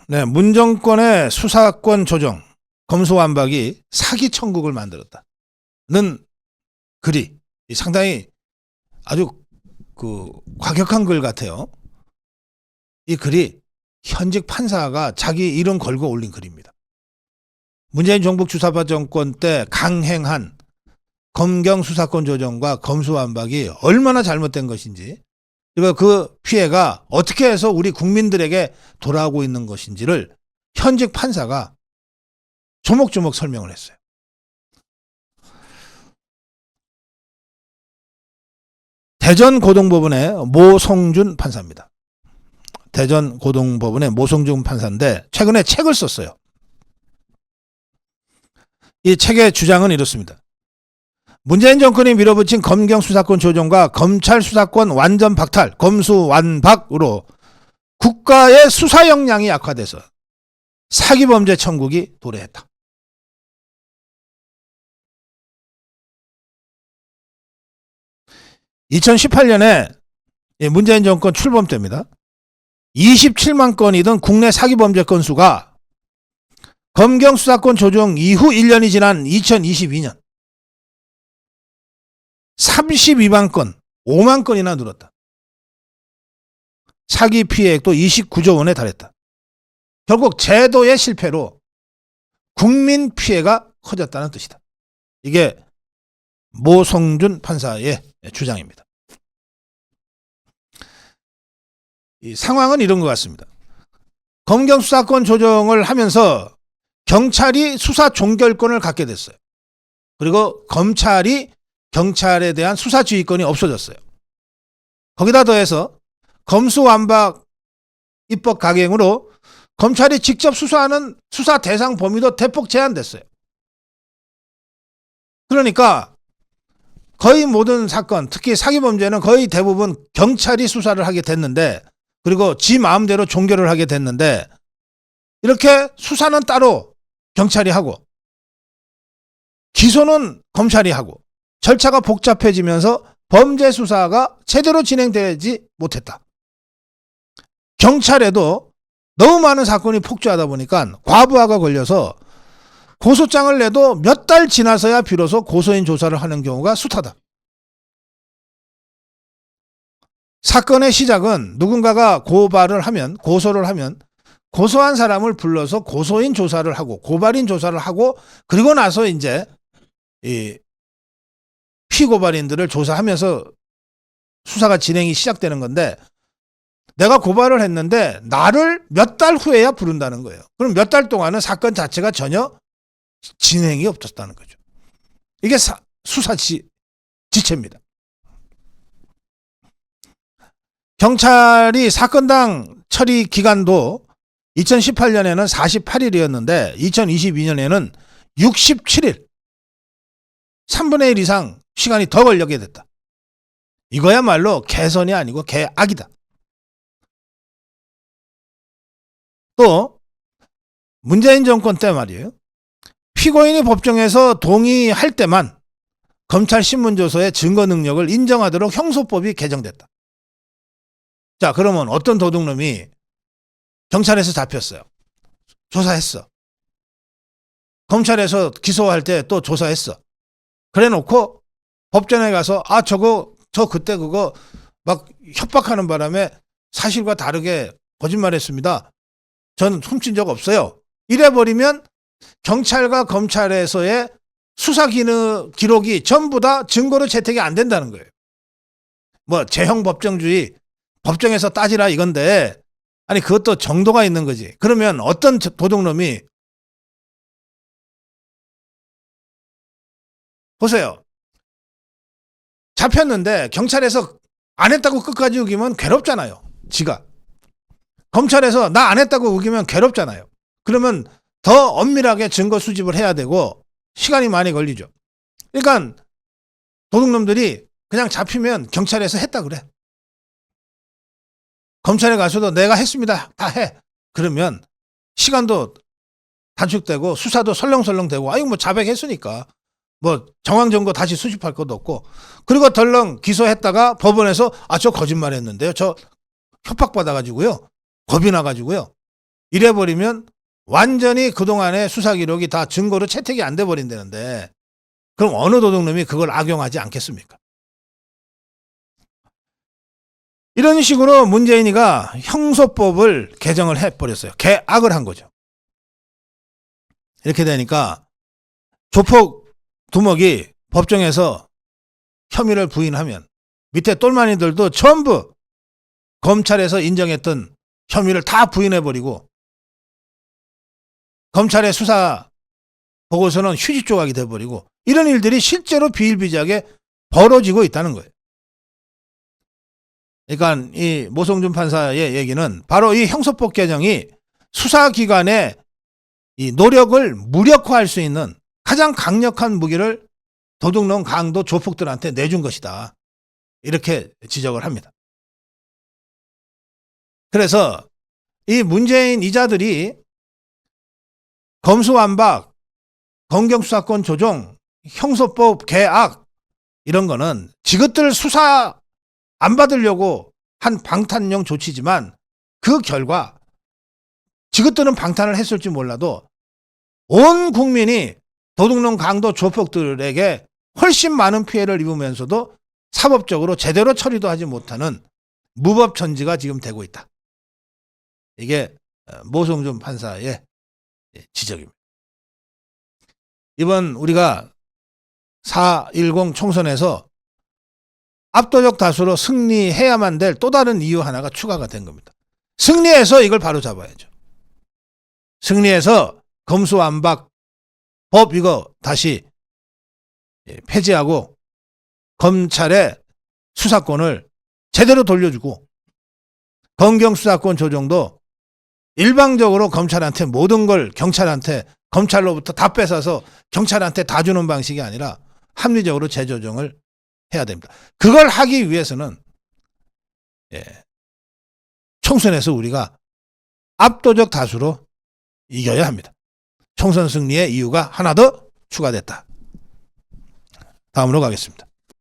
네, 문 정권의 수사권 조정, 검수완박이 사기 천국을 만들었다는 글이 상당히 아주 과격한 글 같아요. 이 글이 현직 판사가 자기 이름 걸고 올린 글입니다. 문재인 정부 주사파 정권 때 강행한 검경 수사권 조정과 검수완박이 얼마나 잘못된 것인지, 그리고 그 피해가 어떻게 해서 우리 국민들에게 돌아오고 있는 것인지를 현직 판사가 조목조목 설명을 했어요. 대전고등법원의 모성준 판사입니다. 대전고등법원의 모성준 판사인데 최근에 책을 썼어요. 이 책의 주장은 이렇습니다. 문재인 정권이 밀어붙인 검경 수사권 조정과 검찰 수사권 완전 박탈, 검수완박으로 국가의 수사 역량이 약화돼서 사기범죄 천국이 도래했다. (2018년에) 문재인 정권 출범 때입니다. 27만 건이던 국내 사기범죄 건수가 검경 수사권 조정 이후 1년이 지난 2022년 32만 건, 5만 건이나 늘었다. 사기 피해액도 29조 원에 달했다. 결국 제도의 실패로 국민 피해가 커졌다는 뜻이다. 이게 모성준 판사의 주장입니다. 이 상황은 이런 것 같습니다. 검경 수사권 조정을 하면서 경찰이 수사 종결권을 갖게 됐어요. 그리고 검찰이 경찰에 대한 수사 지휘권이 없어졌어요. 거기다 더해서 검수완박 입법 강행으로 검찰이 직접 수사하는 수사 대상 범위도 대폭 제한됐어요. 그러니까 거의 모든 사건, 특히 사기범죄는 거의 대부분 경찰이 수사를 하게 됐는데, 그리고 지 마음대로 종결을 하게 됐는데, 이렇게 수사는 따로 경찰이 하고 기소는 검찰이 하고 절차가 복잡해지면서 범죄 수사가 제대로 진행되지 못했다. 경찰에도 너무 많은 사건이 폭주하다 보니까 과부하가 걸려서 고소장을 내도 몇 달 지나서야 비로소 고소인 조사를 하는 경우가 숱하다. 사건의 시작은 누군가가 고발을 하면, 고소를 하면 고소한 사람을 불러서 고소인 조사를 하고 고발인 조사를 하고, 그리고 나서 이제 이 피고발인들을 조사하면서 수사가 진행이 시작되는 건데, 내가 고발을 했는데 나를 몇 달 후에야 부른다는 거예요. 그럼 몇 달 동안은 사건 자체가 전혀 진행이 없었다는 거죠. 이게 수사 지체입니다. 경찰이 사건당 처리 기간도 2018년에는 48일이었는데 2022년에는 67일, 3분의 1 이상 시간이 더 걸리게 됐다. 이거야말로 개선이 아니고 개악이다. 또 문재인 정권 때 말이에요. 피고인이 법정에서 동의할 때만 검찰 신문조서의 증거 능력을 인정하도록 형소법이 개정됐다. 자, 그러면 어떤 도둑놈이 경찰에서 잡혔어요. 조사했어. 검찰에서 기소할 때 또 조사했어. 그래 놓고 법정에 가서 저 그때 그거 막 협박하는 바람에 사실과 다르게 거짓말했습니다. 저는 훔친 적 없어요. 이래버리면 경찰과 검찰에서의 수사 기록이 전부 다 증거로 채택이 안 된다는 거예요. 뭐 제형 법정주의, 법정에서 따지라 이건데, 아니 그것도 정도가 있는 거지. 그러면 어떤 도둑놈이, 보세요. 잡혔는데 경찰에서 안 했다고 끝까지 우기면 괴롭잖아요. 지가. 검찰에서 나 안 했다고 우기면 괴롭잖아요. 그러면 더 엄밀하게 증거 수집을 해야 되고 시간이 많이 걸리죠. 그러니까 도둑놈들이 그냥 잡히면 경찰에서 했다 그래. 검찰에 가서도 내가 했습니다. 다 해. 그러면 시간도 단축되고 수사도 설렁설렁 되고, 아니 뭐 자백했으니까 뭐 정황 증거 다시 수집할 것도 없고, 그리고 덜렁 기소했다가 법원에서 저 거짓말했는데요. 저 협박받아가지고요. 겁이 나가지고요. 이래버리면 완전히 그동안의 수사 기록이 다 증거로 채택이 안 돼 버린다는데 그럼 어느 도둑놈이 그걸 악용하지 않겠습니까? 이런 식으로 문재인이가 형소법을 개정을 해버렸어요. 개악을 한 거죠. 이렇게 되니까 조폭 두목이 법정에서 혐의를 부인하면 밑에 똘마니들도 전부 검찰에서 인정했던 혐의를 다 부인해버리고 검찰의 수사 보고서는 휴지 조각이 돼버리고 이런 일들이 실제로 비일비재하게 벌어지고 있다는 거예요. 그러니까 이 모성준 판사의 얘기는 바로 이 형소법 개정이 수사기관의 이 노력을 무력화할 수 있는 가장 강력한 무기를 도둑놈 강도 조폭들한테 내준 것이다. 이렇게 지적을 합니다. 그래서 이 문재인 이자들이 검수완박, 검경수사권 조정, 형소법 개악 이런 거는 지긋들 수사 안 받으려고 한 방탄용 조치지만 그 결과 지긋들은 방탄을 했을지 몰라도 온 국민이 도둑놈 강도 조폭들에게 훨씬 많은 피해를 입으면서도 사법적으로 제대로 처리도 하지 못하는 무법천지가 지금 되고 있다. 이게 모성준 판사의 지적입니다. 이번 우리가 4.10 총선에서 압도적 다수로 승리해야만 될 또 다른 이유 하나가 추가가 된 겁니다. 승리해서 이걸 바로 잡아야죠. 승리해서 검수완박 법 이거 다시 폐지하고 검찰의 수사권을 제대로 돌려주고 검경수사권 조정도 일방적으로 검찰한테 모든 걸 경찰한테 검찰로부터 다 뺏어서 경찰한테 다 주는 방식이 아니라 합리적으로 재조정을 해야 됩니다. 그걸 하기 위해서는 총선에서 우리가 압도적 다수로 이겨야 합니다. 총선 승리의 이유가 하나 더 추가됐다. 다음으로 가겠습니다.